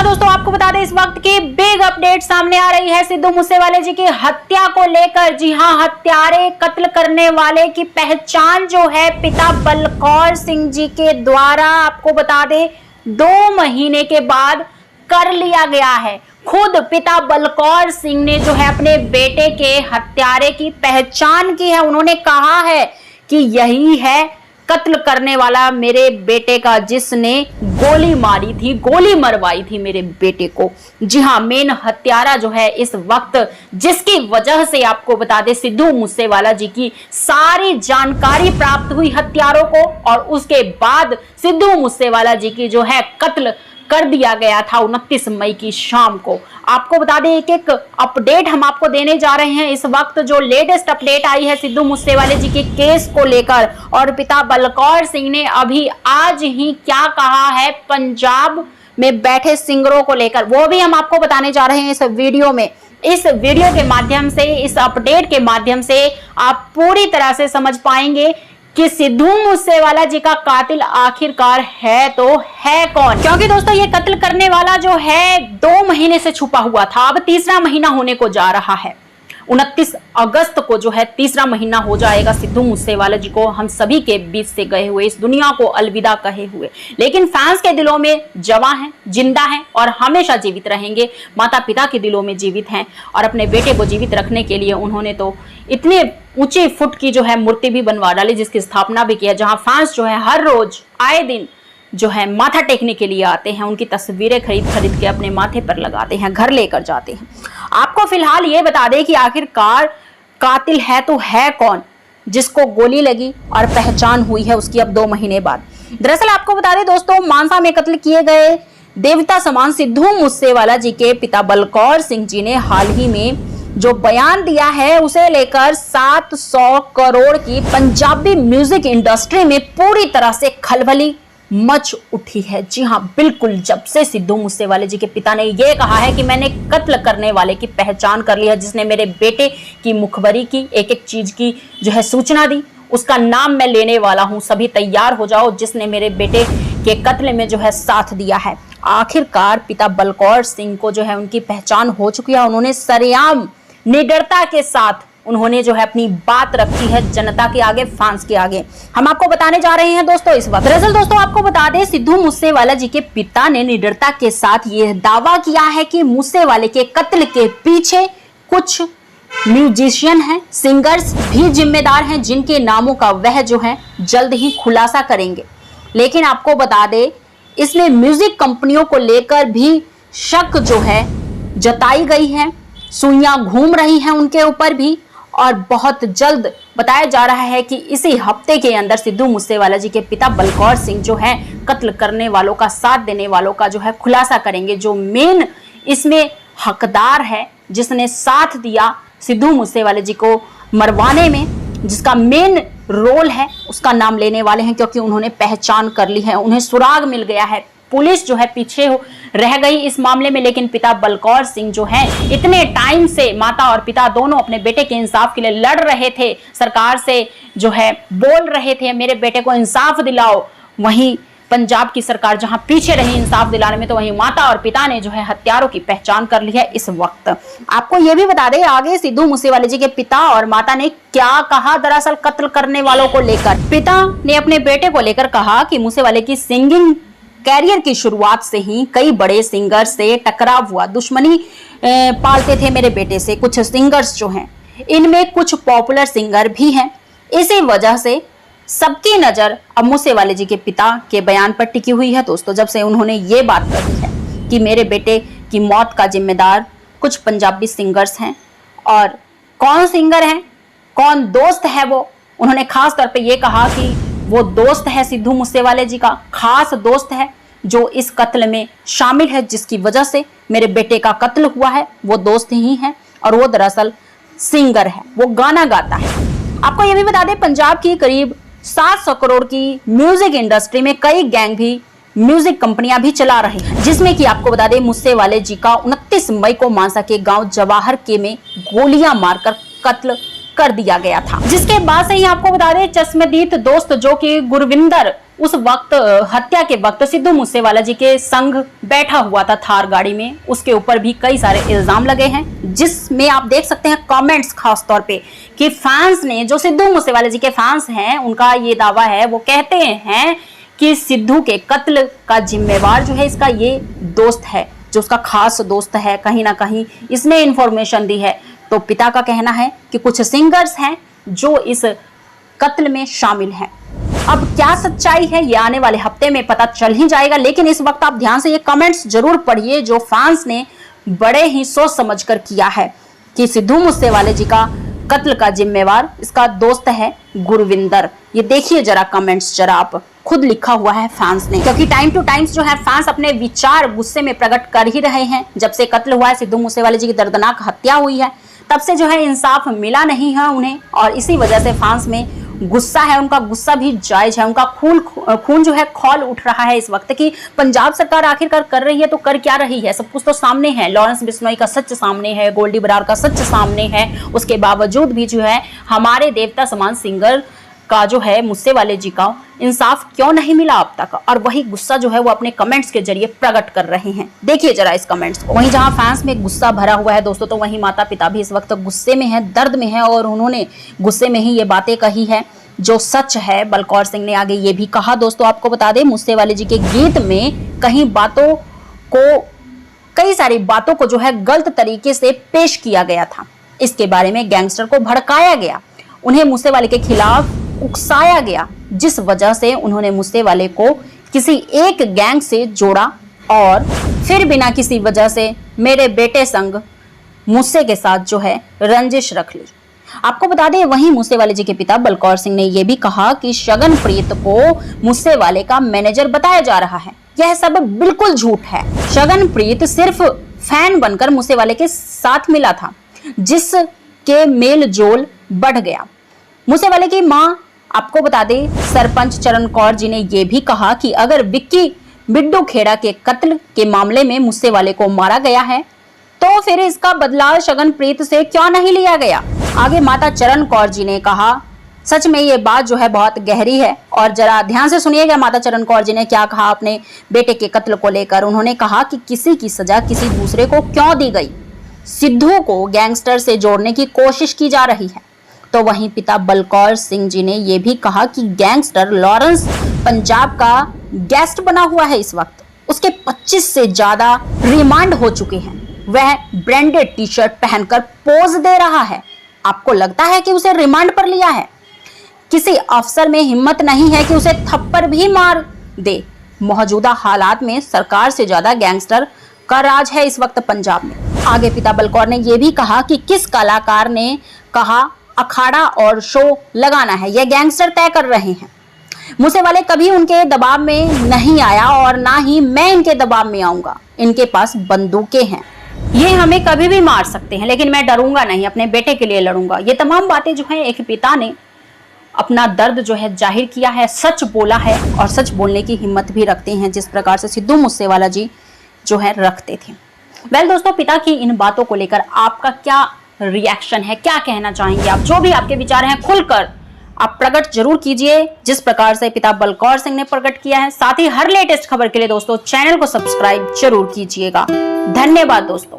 दोस्तों आपको बता दें इस वक्त की बिग अपडेट सामने आ रही है सिद्धू मूसेवाले जी की हत्या को लेकर। जी हां, हत्यारे कत्ल करने वाले की पहचान जो है पिता बलकौर सिंह जी के द्वारा आपको बता दें 2 महीने के बाद कर लिया गया है। खुद पिता बलकौर सिंह ने जो है अपने बेटे के हत्यारे की पहचान की है। उन्होंने कहा है कि यही है कत्ल करने वाला मेरे बेटे का, जिसने गोली मारी थी, गोली मरवाई थी मेरे बेटे को। जी हां, मेन हत्यारा जो है इस वक्त, जिसकी वजह से आपको बता दें सिद्धू मूसेवाला जी की सारी जानकारी प्राप्त हुई हत्यारों को, और उसके बाद सिद्धू मूसेवाला जी की जो है कत्ल कर दिया गया था 29 मई की शाम को। आपको बता दें एक एक अपडेट हम आपको देने जा रहे हैं। इस वक्त जो लेटेस्ट अपडेट आई है सिद्धू मूसेवाले जी के केस को लेकर, और पिता बलकौर सिंह ने अभी आज ही क्या कहा है पंजाब में बैठे सिंगरों को लेकर, वो भी हम आपको बताने जा रहे हैं इस वीडियो में। इस वीडियो के माध्यम से, इस अपडेट के माध्यम से आप पूरी तरह से समझ पाएंगे कि सिद्धू मूसेवाला जी का कातिल आखिरकार है तो है कौन। क्योंकि दोस्तों ये कत्ल करने वाला जो है 2 महीने से छुपा हुआ था, अब तीसरा महीना होने को जा रहा है। 29 अगस्त को जो है तीसरा महीना हो जाएगा सिद्धू मूसेवाला जी को हम सभी के बीच से गए हुए, इस दुनिया को अलविदा कहे हुए। लेकिन फैंस के दिलों में जवां हैं, जिंदा हैं और हमेशा जीवित रहेंगे। माता पिता के दिलों में जीवित हैं, और अपने बेटे को जीवित रखने के लिए उन्होंने तो इतने ऊंचे फुट की जो है मूर्ति भी बनवा डाली, जिसकी स्थापना भी किया, जहां फैंस जो है हर रोज आए दिन जो है माथा टेकने के लिए आते हैं। उनकी तस्वीरें खरीद के अपने माथे पर लगाते हैं, घर लेकर जाते हैं। आपको फिलहाल ये बता दें कि आखिरकार कातिल है तो है कौन, जिसको गोली लगी और पहचान हुई है उसकी अब 2 महीने बाद। दरअसल आपको बता दें दोस्तों, मानसा में कत्ल किए गए देवता समान सिद्धू मूसेवाला जी के पिता बलकौर सिंह जी ने हाल ही में जो बयान दिया है, उसे लेकर 700 करोड़ की पंजाबी म्यूजिक इंडस्ट्री में पूरी तरह से खलबली मच उठी है। जी हां, बिल्कुल, जब से सिद्धू मूसेवाले जी के पिता ने यह कहा है कि मैंने कत्ल करने वाले की पहचान कर ली है, जिसने मेरे बेटे की मुखबरी की, एक एक चीज की जो है सूचना दी, उसका नाम मैं लेने वाला हूं, सभी तैयार हो जाओ, जिसने मेरे बेटे के कत्ल में जो है साथ दिया है। आखिरकार पिता बलकौर सिंह को जो है उनकी पहचान हो चुकी है। उन्होंने सरेआम निडरता के साथ उन्होंने जो है अपनी बात रखी है जनता के आगे, फैंस के आगे। हम आपको बताने जा रहे हैं दोस्तों इस वक्त। दरअसल दोस्तों आपको बता दें सिद्धू मूसेवाला जी के पिता ने निडरता के साथ यह दावा किया है कि मूसेवाले के कत्ल के पीछे कुछ म्यूजिशियन हैं, सिंगर्स भी जिम्मेदार हैं, जिनके नामों का वह जो है जल्द ही खुलासा करेंगे। लेकिन आपको बता दें इसमें म्यूजिक कंपनियों को लेकर भी शक जो है जताई गई है, सुइयां घूम रही हैं उनके ऊपर भी, और बहुत जल्द बताया जा रहा है कि इसी हफ्ते के अंदर सिद्धू मूसेवाला जी के पिता बलकौर सिंह जो है कत्ल करने वालों का, साथ देने वालों का जो है खुलासा करेंगे। जो मेन इसमें हकदार है, जिसने साथ दिया सिद्धू मूसेवाले जी को मरवाने में, जिसका मेन रोल है, उसका नाम लेने वाले हैं, क्योंकि उन्होंने पहचान कर ली है, उन्हें सुराग मिल गया है। पुलिस जो है पीछे रह गई इस मामले में, लेकिन पिता बलकौर सिंह जो है इतने टाइम से, माता और पिता दोनों अपने बेटे के इंसाफ के लिए लड़ रहे थे, सरकार से जो है बोल रहे थे मेरे बेटे को इंसाफ दिलाओ। वहीं पंजाब की सरकार जहां पीछे रही इंसाफ दिलाने में, तो वहीं माता और पिता ने जो है हत्यारों की पहचान कर ली है इस वक्त। आपको यह भी बता दें आगे सिद्धू मूसेवाले जी के पिता और माता ने क्या कहा दरअसल कत्ल करने वालों को लेकर। पिता ने अपने बेटे को लेकर कहा कि मूसेवाले की सिंगिंग कैरियर की शुरुआत से ही कई बड़े सिंगर्स से टकराव हुआ, दुश्मनी पालते थे मेरे बेटे से कुछ सिंगर्स जो हैं, इनमें कुछ पॉपुलर सिंगर भी हैं। इसी वजह से सबकी नजर अब मूसेवाले जी के पिता के बयान पर टिकी हुई है दोस्तों, जब से उन्होंने ये बात कही है कि मेरे बेटे की मौत का जिम्मेदार कुछ पंजाबी सिंगर्स हैं। और कौन सिंगर हैं, कौन दोस्त है वो, उन्होंने खास तौर पे ये कहा कि वो दोस्त है सिद्धू मूसेवाले जी का, खास दोस्त है जो इस कत्ल में शामिल है, जिसकी वजह से मेरे बेटे का कत्ल हुआ है, वो दोस्त ही है, और वो दरअसल सिंगर है, वो गाना गाता है। आपको ये भी बता दें पंजाब की करीब 700 करोड़ की म्यूजिक इंडस्ट्री में कई गैंग भी, म्यूजिक कंपनियां भी चला रही हैं, जिसमें कि आपको बता दें मूसेवाले जी का 29 मई को मानसा के गांव जवाहर के में गोलियां मारकर कत्ल कर दिया गया था। जिसके बाद से ही आपको बता दें चश्मदीद दोस्त जो कि गुरविंदर उस वक्त हत्या के वक्त सिद्धू मूसेवाला जी के संग बैठा हुआ था थार गाड़ी में। उसके ऊपर भी कई सारे इल्जाम लगे हैं, जिसमें आप देख सकते हैं कमेंट्स खास तौर पे कि फैंस ने, जो सिद्धू मूसेवाला जी के फैंस हैं, उनका ये दावा है, वो कहते हैं कि सिद्धू के कत्ल का जिम्मेवार जो है इसका ये दोस्त है, जो उसका खास दोस्त है, कहीं ना कहीं इसने इंफॉर्मेशन दी है। तो पिता का कहना है कि कुछ सिंगर्स हैं जो इस कत्ल में शामिल हैं। अब क्या सच्चाई है ये आने वाले हफ्ते में पता चल ही जाएगा, लेकिन इस वक्त आप ध्यान से ये कमेंट्स जरूर पढ़िए जो फैंस ने बड़े ही सोच समझ कर किया है कि सिद्धू मूसेवाले जी का कत्ल का जिम्मेवार इसका दोस्त है गुरविंदर। ये देखिए जरा कमेंट्स, जरा आप खुद लिखा हुआ है फैंस ने, क्योंकि टाइम टू टाइम्स जो है फैंस अपने विचार गुस्से में प्रकट कर ही रहे हैं। जब से कत्ल हुआ है, सिद्धू मूसेवाले जी की दर्दनाक हत्या हुई है, तब से जो है इंसाफ मिला नहीं है उन्हें, और इसी वजह से फैंस में गुस्सा है। उनका गुस्सा भी जायज है, उनका खून जो है खौल उठ रहा है इस वक्त कि पंजाब सरकार आखिरकार कर रही है तो कर क्या रही है। सब कुछ तो सामने है, लॉरेंस बिश्नोई का सच सामने है, गोल्डी बरार का सच सामने है, उसके बावजूद भी जो है हमारे देवता समान सिंगर का जो है मूसेवाले जी का इंसाफ क्यों नहीं मिला अब तक, और वही गुस्सा जो है वो अपने कमेंट्स के जरिए प्रकट कर रहे हैं। देखिए जरा इस कमेंट्स को। वहीं जहां फैंस में गुस्सा भरा हुआ है दोस्तों, तो वहीं माता पिता भी इस वक्त गुस्से में है, दर्द में है, और उन्होंने गुस्से में ही ये बातें कही है जो सच है। बलकौर सिंह ने आगे ये भी कहा दोस्तों, आपको बता दें मूसेवाले जी के गीत में कई सारी बातों को जो है गलत तरीके से पेश किया गया था। इसके बारे में गैंगस्टर को भड़काया गया, उन्हें मूसेवाले के खिलाफ उकसाया गया, जिस वजह से उन्होंने मूसेवाले को किसी एक गैंग से जोड़ा और फिर बिना किसी वजह से मेरे बेटे संग मूसे के साथ जो है रंजिश रख ली। आपको बता दें वहीं मूसेवाले जी के पिता बलकौर सिंह ने यह भी कहा कि शगनप्रीत को मूसेवाले का मैनेजर बताया जा रहा है। यह सब बिल्कुल झूठ है। शगनप्रीत सिर्फ फैन बनकर मूसेवाले के साथ मिला था, जिसके मेल जोल बढ़ गया। मूसेवाले की मां, आपको बता दें सरपंच चरण कौर जी ने यह भी कहा कि अगर विक्की बिड्डू खेड़ा के कत्ल के मामले में मूसेवाले को मारा गया है तो फिर इसका बदला शगनप्रीत से क्यों नहीं लिया गया। आगे माता चरण कौर जी ने कहा, सच में ये बात जो है बहुत गहरी है, और जरा ध्यान से सुनिएगा माता चरण कौर जी ने क्या कहा अपने बेटे के कत्ल को लेकर। उन्होंने कहा कि किसी की सजा किसी दूसरे को क्यों दी गई, सिद्धू को गैंगस्टर से जोड़ने की कोशिश की जा रही है। तो वहीं पिता बलकौर सिंह जी ने यह भी कहा कि गैंगस्टर लॉरेंस पंजाब का गेस्ट बना हुआ है इस वक्त, उसके 25 से ज्यादा रिमांड हो चुके हैं। वह ब्रांडेड टी शर्ट पहनकर पोज दे रहा है। आपको लगता है कि उसे रिमांड पर लिया है? किसी अफसर में हिम्मत नहीं है कि उसे थप्पड़ भी मार दे। मौजूदा हालात में सरकार से ज्यादा गैंगस्टर का राज है इस वक्त पंजाब में। आगे पिता बलकौर ने यह भी कहा कि किस कलाकार ने कहा अखाड़ा और शो लगाना है, यह गैंगस्टर तय कर रहे हैं। मूसेवाले कभी उनके दबाव में नहीं आया और ना ही मैं इनके दबाव में आऊंगा। इनके पास बंदूकें हैं, ये हमें कभी भी मार सकते हैं, लेकिन मैं डरूंगा नहीं, अपने बेटे के लिए लड़ूंगा। ये तमाम बातें जो है एक पिता ने अपना दर्द जो है जाहिर किया है, सच बोला है, और सच बोलने की हिम्मत भी रखते हैं जिस प्रकार से सिद्धू मूसेवाला जी जो है रखते थे। वेल दोस्तों, पिता की इन बातों को लेकर आपका क्या रिएक्शन है, क्या कहना चाहेंगे आप? जो भी आपके विचार हैं खुलकर आप प्रकट जरूर कीजिए, जिस प्रकार से पिता बलकौर सिंह ने प्रकट किया है। साथ ही हर लेटेस्ट खबर के लिए दोस्तों चैनल को सब्सक्राइब जरूर कीजिएगा। धन्यवाद दोस्तों।